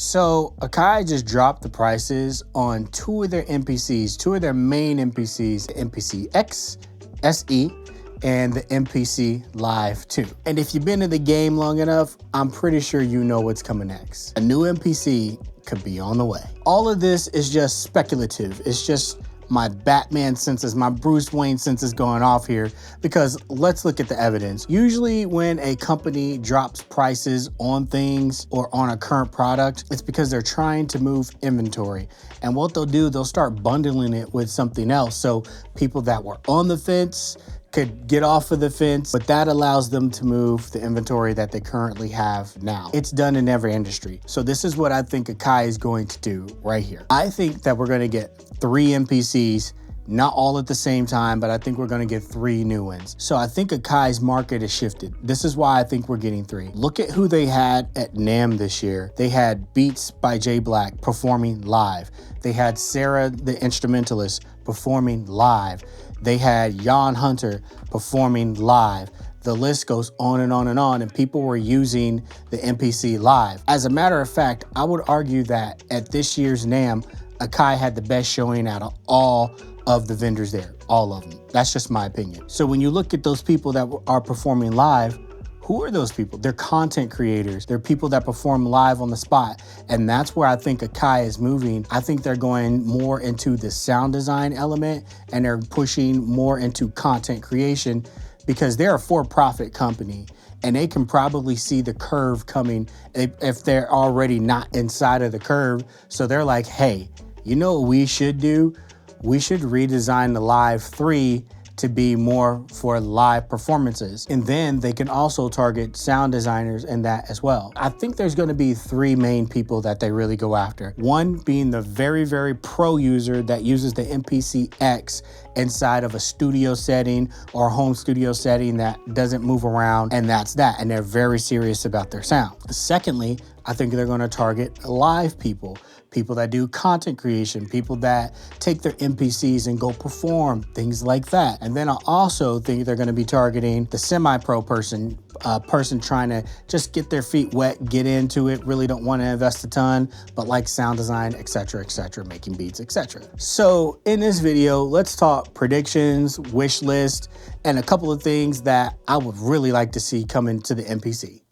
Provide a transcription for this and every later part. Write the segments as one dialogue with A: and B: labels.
A: So Akai just dropped the prices on two of their MPCs, two of their main MPCs, the MPC X, SE, and the MPC Live II. And if you've been in the game long enough, I'm pretty sure you know what's coming next. A new MPC could be on the way. All of this is just speculative. It's just my Batman senses, my Bruce Wayne senses going off here, because let's look at the evidence. Usually when a company drops prices on things or on a current product, it's because they're trying to move inventory. And what they'll do, they'll start bundling it with something else. So people that were on the fence could get off of the fence, but that allows them to move the inventory that they currently have now. It's done in every industry. So this is what I think Akai is going to do right here. I think that we're going to get 3 MPCs, not all at the same time, but I think we're going to get 3 new ones. So I think Akai's market has shifted. This is why I think we're getting 3. Look at who they had at NAMM this year. They had Beats by J Black performing live. They had Sarah the Instrumentalist performing live. They had Jan Hunter performing live. The list goes on and on and on, and people were using the MPC Live. As a matter of fact, I would argue that at this year's NAMM, Akai had the best showing out of all of the vendors there, all of them. That's just my opinion. So when you look at those people that are performing live, who are those people? They're content creators. They're people that perform live on the spot. And that's where I think Akai is moving. I think they're going more into the sound design element, and they're pushing more into content creation, because they're a for-profit company and they can probably see the curve coming if they're already not inside of the curve. So they're like, hey, you know what we should do? We should redesign the Live III to be more for live performances. And then they can also target sound designers in that as well. I think there's gonna be 3 main people that they really go after. One being the very, very pro user that uses the MPC X inside of a studio setting or a home studio setting that doesn't move around, and that's that. And they're very serious about their sound. Secondly, I think they're gonna target live people. People that do content creation, people that take their MPCs and go perform, things like that. And then I also think they're gonna be targeting the semi-pro person, person trying to just get their feet wet, get into it, really don't wanna invest a ton, but like sound design, etc., making beats, etc. So in this video, let's talk predictions, wish list, and a couple of things that I would really like to see come into the MPC.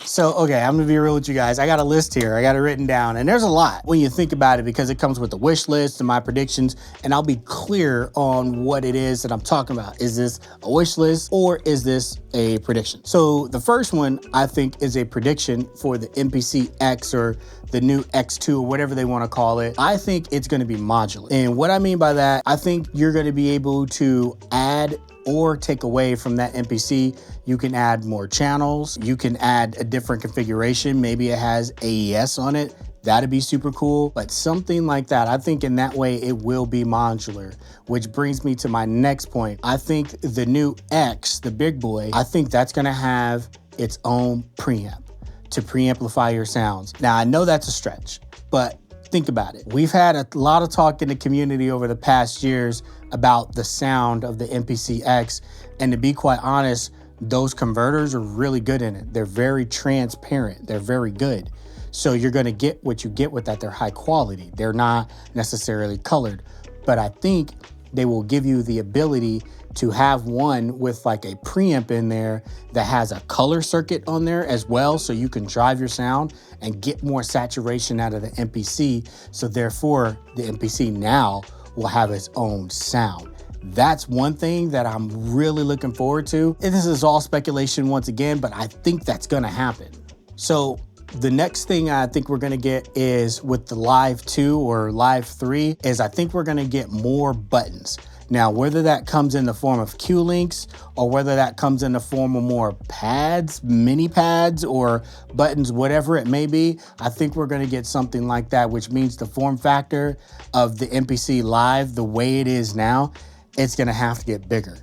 A: So, okay, I'm gonna be real with you guys. I got a list here, I got it written down, and there's a lot when you think about it, because it comes with the wish list and my predictions, and I'll be clear on what it is that I'm talking about. Is this a wish list or is this a prediction? So the first one I think is a prediction for the MPC X, or the new X2, or whatever they wanna call it. I think it's gonna be modular. And what I mean by that, I think you're gonna be able to add or take away from that MPC. You can add more channels. You can add a different configuration. Maybe it has AES on it. That'd be super cool, but something like that. I think in that way it will be modular, which brings me to my next point. I think the new X, the big boy, I think that's gonna have its own preamp to preamplify your sounds. Now, I know that's a stretch, but think about it. We've had a lot of talk in the community over the past years about the sound of the MPC X, and to be quite honest, those converters are really good in it. They're very transparent. They're very good. So you're gonna get what you get with that. They're high quality. They're not necessarily colored, but I think they will give you the ability to have one with like a preamp in there that has a color circuit on there as well, so you can drive your sound and get more saturation out of the MPC. So therefore, the MPC now will have its own sound. That's one thing that I'm really looking forward to. And this is all speculation once again, but I think that's gonna happen. So the next thing I think we're gonna get is with the Live II or Live III, is I think we're gonna get more buttons. Now, whether that comes in the form of Q links, or whether that comes in the form of more pads, mini pads, or buttons, whatever it may be, I think we're gonna get something like that, which means the form factor of the MPC Live, the way it is now, it's gonna have to get bigger.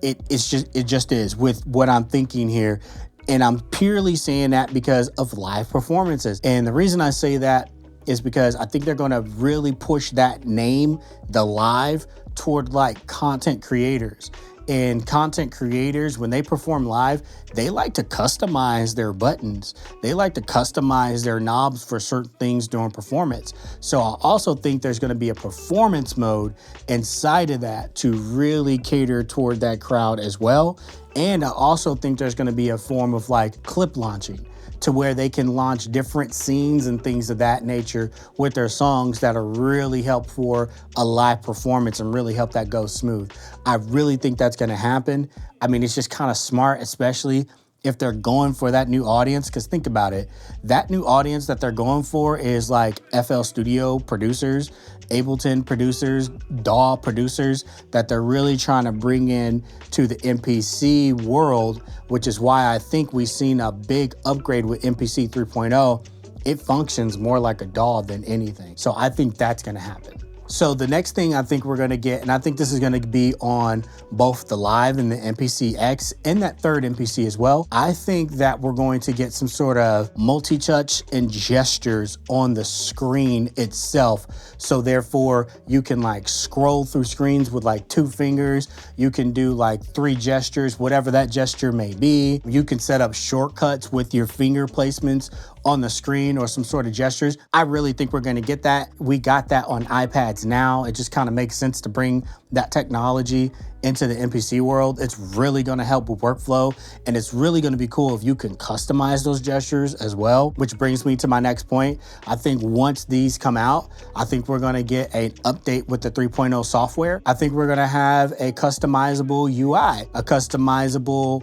A: It just is with what I'm thinking here. And I'm purely saying that because of live performances. And the reason I say that is because I think they're gonna really push that name, the Live, toward like content creators. And content creators, when they perform live, they like to customize their buttons. They like to customize their knobs for certain things during performance. So I also think there's going to be a performance mode inside of that to really cater toward that crowd as well. And I also think there's going to be a form of like clip launching, to where they can launch different scenes and things of that nature with their songs that'll really help for a live performance and really help that go smooth. I really think that's gonna happen. I mean, it's just kind of smart, especially if they're going for that new audience, because think about it, that new audience that they're going for is like FL Studio producers, Ableton producers, DAW producers that they're really trying to bring in to the MPC world, which is why I think we've seen a big upgrade with MPC 3.0. It functions more like a DAW than anything. So I think that's gonna happen. So the next thing I think we're gonna get, and I think this is gonna be on both the Live and the MPC X and that third MPC as well, I think that we're going to get some sort of multi-touch and gestures on the screen itself. So therefore you can like scroll through screens with like 2 fingers. You can do like 3 gestures, whatever that gesture may be. You can set up shortcuts with your finger placements on the screen or some sort of gestures. I really think we're gonna get that. We got that on iPads now. It just kind of makes sense to bring that technology into the MPC world. It's really gonna help with workflow, and it's really gonna be cool if you can customize those gestures as well, which brings me to my next point. I think once these come out, I think we're gonna get an update with the 3.0 software. I think we're gonna have a customizable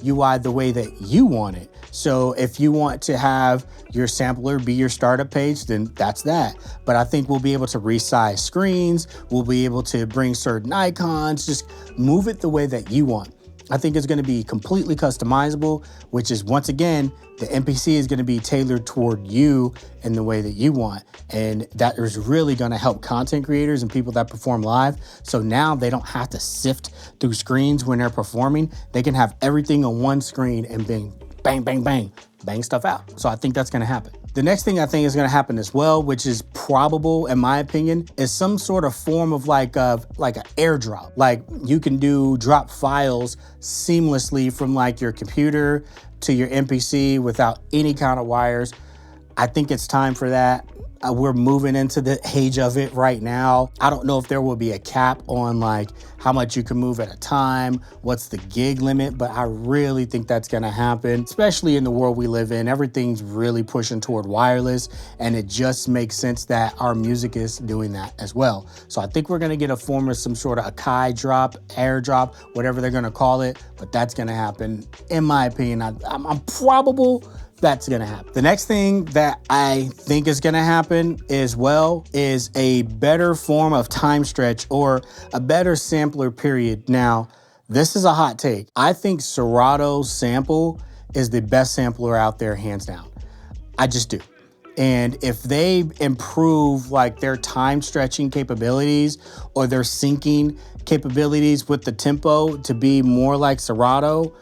A: UI the way that you want it. So if you want to have your sampler be your startup page, then that's that. But I think we'll be able to resize screens. We'll be able to bring certain icons, just move it the way that you want. I think it's going to be completely customizable, which is, once again, the MPC is going to be tailored toward you in the way that you want. And that is really going to help content creators and people that perform live. So now they don't have to sift through screens when they're performing. They can have everything on one screen and bang, bang, bang stuff out. So I think that's gonna happen. The next thing I think is gonna happen as well, which is probable in my opinion, is some sort of form of like an airdrop. Like you can drop files seamlessly from like your computer to your MPC without any kind of wires. I think it's time for that. We're moving into the age of it right now. I don't know if there will be a cap on like how much you can move at a time, what's the gig limit, but I really think that's gonna happen, especially in the world we live in. Everything's really pushing toward wireless, and it just makes sense that our music is doing that as well. So I think we're gonna get a form of some sort of Akai drop, airdrop, whatever they're gonna call it, but that's gonna happen. In my opinion, I'm probable that's gonna happen. The next thing that I think is gonna happen as well is a better form of time stretch or a better sampler period. Now, this is a hot take. I think Serato's sample is the best sampler out there, hands down. I just do. And if they improve like their time stretching capabilities or their syncing capabilities with the tempo to be more like Serato,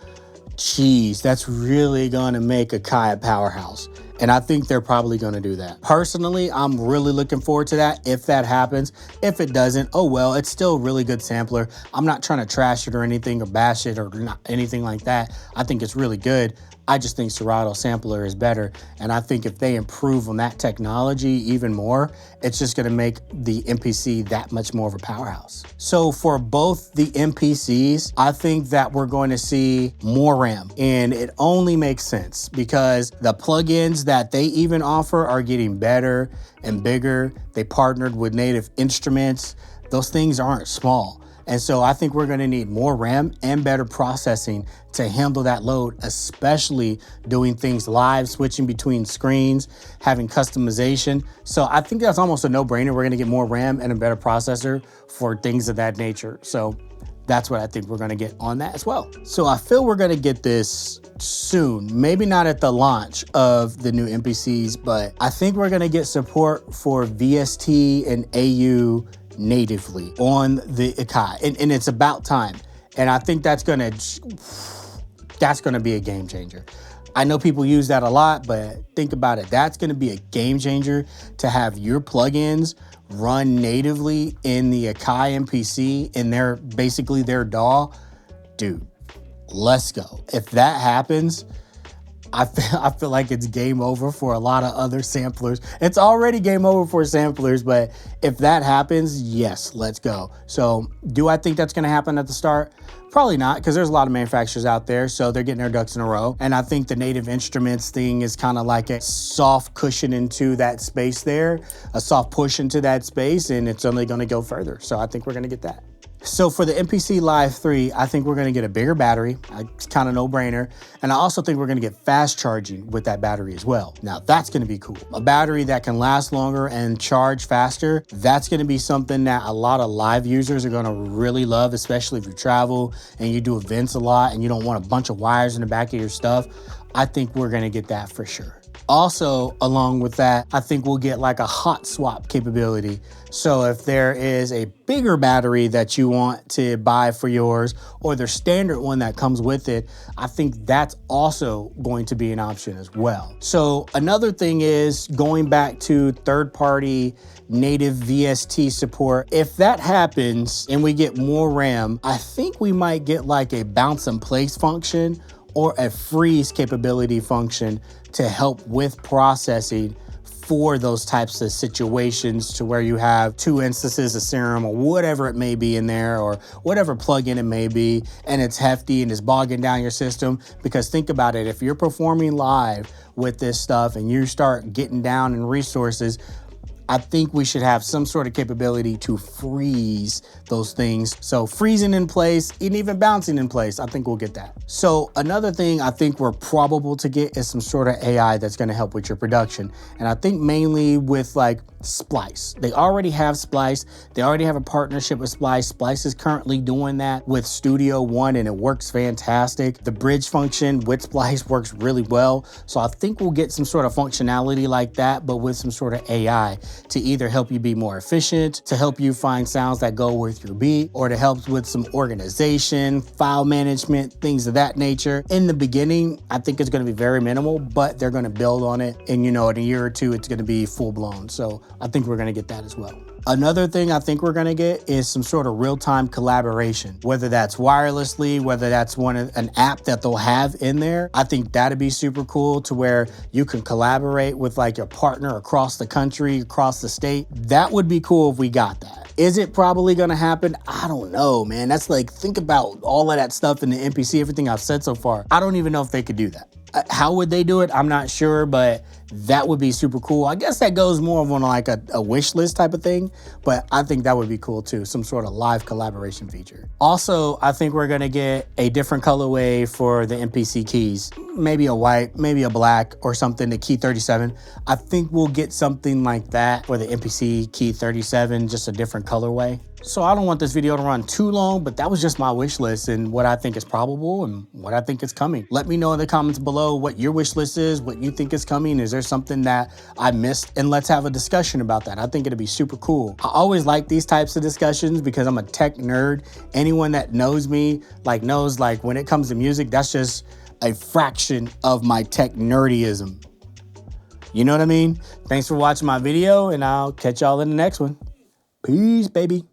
A: geez, that's really gonna make Akai a powerhouse. And I think they're probably gonna do that. Personally, I'm really looking forward to that if that happens. If it doesn't, oh well, it's still a really good sampler. I'm not trying to trash it or anything or bash it or not anything like that. I think it's really good. I just think Serato sampler is better. And I think if they improve on that technology even more, it's just gonna make the MPC that much more of a powerhouse. So for both the MPCs, I think that we're going to see more RAM. And it only makes sense because the plugins that they even offer are getting better and bigger. They partnered with native instruments. Those things aren't small. And so I think we're gonna need more RAM and better processing to handle that load, especially doing things live, switching between screens, having customization. So I think that's almost a no-brainer. We're gonna get more RAM and a better processor for things of that nature. So that's what I think we're gonna get on that as well. So I feel we're gonna get this soon, maybe not at the launch of the new MPCs, but I think we're gonna get support for VST and AU natively on the Akai, and it's about time. And I think that's gonna be a game changer. I know people use that a lot, but think about it. That's gonna be a game changer to have your plugins run natively in the Akai MPC in basically their DAW. dude, let's go. If that happens, I feel like it's game over for a lot of other samplers. It's already game over for samplers, but if that happens, yes, let's go. So do I think that's gonna happen at the start? Probably not, because there's a lot of manufacturers out there, so they're getting their ducks in a row. And I think the Native Instruments thing is kind of like a soft cushion into that space there, a soft push into that space, and it's only gonna go further. So I think we're gonna get that. So for the MPC Live III, I think we're gonna get a bigger battery. It's kind of no-brainer. And I also think we're gonna get fast charging with that battery as well. Now that's gonna be cool. A battery that can last longer and charge faster, that's gonna be something that a lot of live users are gonna really love, especially if you travel and you do events a lot and you don't want a bunch of wires in the back of your stuff. I think we're gonna get that for sure. Also, along with that, I think we'll get like a hot swap capability. So if there is a bigger battery that you want to buy for yours, or the standard one that comes with it, I think that's also going to be an option as well. So another thing is going back to third-party native VST support. If that happens and we get more RAM, I think we might get like a bounce and place function or a freeze capability function to help with processing for those types of situations, to where you have 2 instances of Serum or whatever it may be in there, or whatever plugin it may be, and it's hefty and it's bogging down your system. Because think about it, if you're performing live with this stuff and you start getting down in resources, I think we should have some sort of capability to freeze those things. So freezing in place and even bouncing in place, I think we'll get that. So another thing I think we're probable to get is some sort of AI that's gonna help with your production. And I think mainly with like Splice. They already have Splice. They already have a partnership with Splice. Splice is currently doing that with Studio One and it works fantastic. The bridge function with Splice works really well. So I think we'll get some sort of functionality like that, but with some sort of AI to either help you be more efficient, to help you find sounds that go with your beat, or to help with some organization, file management, things of that nature. In the beginning, I think it's gonna be very minimal, but they're gonna build on it. And you know, in a year or two, it's gonna be full blown. So I think we're gonna get that as well. Another thing I think we're gonna get is some sort of real-time collaboration, whether that's wirelessly, whether that's an app that they'll have in there. I think that'd be super cool, to where you can collaborate with like your partner across the country, across the state. That would be cool if we got that. Is it probably gonna happen? I don't know, man. That's like, think about all of that stuff in the MPC, everything I've said so far. I don't even know if they could do that. How would they do it? I'm not sure, but that would be super cool. I guess that goes more of on like a wish list type of thing, but I think that would be cool too. Some sort of live collaboration feature. Also, I think we're gonna get a different colorway for the MPC keys. Maybe a white, maybe a black, or something, the key 37. I think we'll get something like that for the MPC key 37, just a different colorway. So I don't want this video to run too long, but that was just my wish list and what I think is probable and what I think is coming. Let me know in the comments below what your wish list is, what you think is coming. Is there something that I missed? And let's have a discussion about that. I think it'd be super cool. I always like these types of discussions because I'm a tech nerd. Anyone that knows me knows when it comes to music, that's just a fraction of my tech nerdyism. You know what I mean? Thanks for watching my video, and I'll catch y'all in the next one. Peace, baby.